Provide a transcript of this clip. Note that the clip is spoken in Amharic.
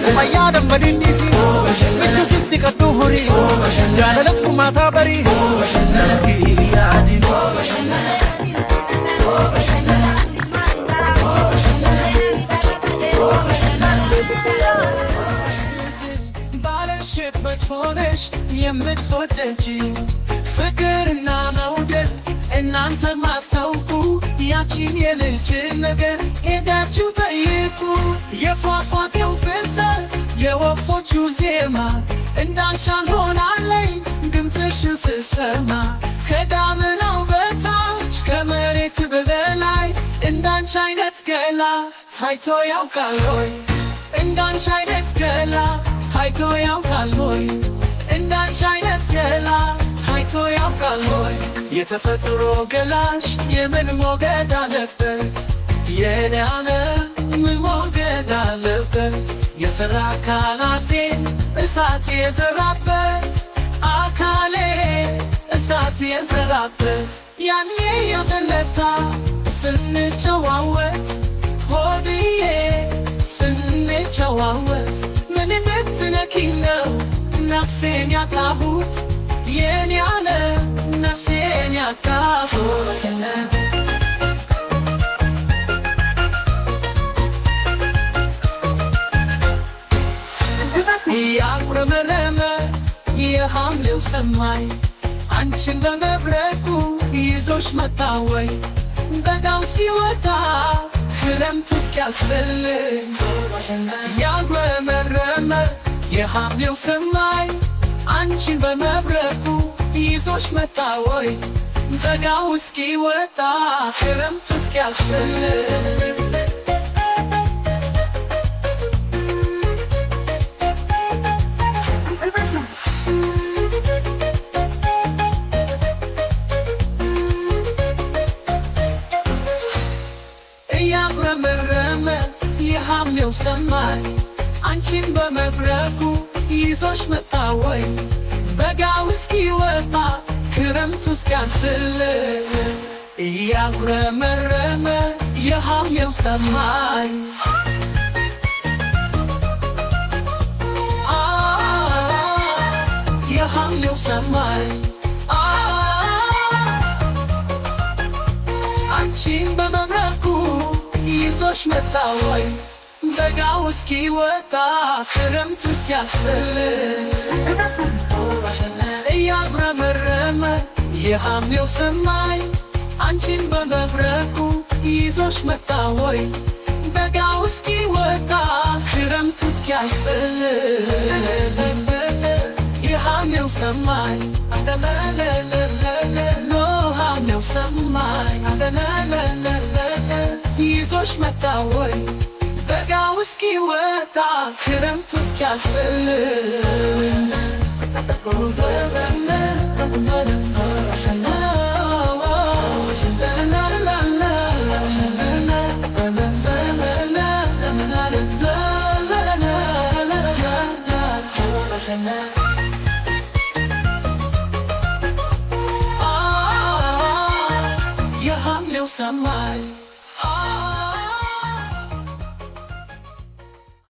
وميادا مدينيسي بجوسيسي كدوهري جاللت فماتا بري نبكي يادي بالشيت متفونش يمتفوتجي فكرنا مودد እናንተ ማታውቁ ያቺን የልጅ ነገር ሄዳችሁ ጠይቁ የፏፏቴው ፍሰት የወፎቹ ዜማ እንዳንሻል ሆናለኝ ድምፅሽን ስሰማ ከዳመናው በታች ከመሬት በላይ እንዳንቺ አይነት ገላ ታይቶ ያውቃል ሆይ እንዳንቺ አይነት ገላ ታይቶ ያውቃል ሆይ እንዳንቺ አይነት ገላ ታይቶ ያውቃል ሆይ የተፈጥሮ ገላሽ የምን ሞገድ አለበት የኔ ዓለም ምን ሞገድ አለበት የሰራ አካላቴን እሳት የዘራበት አካሌ እሳት የዘራበት ያኔ የዘለታ ስንጨዋወት ሆድዬ ስንጨዋወት ምን ልትነኪኝ ነው ነፍሴን ያጣሁት የኔ ዓለም ነፍሴን ያጣሁት ያጉረመረመ የሐምሌው ሰማይ አንቺን በመብረቁ ይዞሽ መጣ ወይ በጋው እስኪወጣ ክረምቱ እስኪያልፍልኝ ያጉረመረመ የሐምሌው ሰማይ አንቺን በመብረቁ ይዞሽ መጣ ወይ በጋው እስኪወጣ ክረምቱ እስኪያልፍልኝ እያጉረመረመ የሐምሌው ሰማይ አንቺን በመብረቁ ይዞሽ መጣ ወይ በጋው እስኪወጣ ክረምቱ እስኪያልፍልኝ እያጉረመረመ የሐምሌው ሰማይ የሐምሌው ሰማይ አንቺን በመብረቁ ይዞሽ መጣ ወይ በጋው እስኪወጣ ክረምቱ እስኪያልፍልኝ እያጉረመረመ የሐምሌው ሰማይ አንቺን በመብረቁ ይዞሽ መጣ ወይ በጋው እስኪወጣ ክረምቱ እስኪያልፍልኝ የሐምሌው ሰማይ ሐምሌው ሰማይ ይዞሽ መጣ ወይ በጋው እስኪወጣ ክረምቱ እስኪያልፍልኝ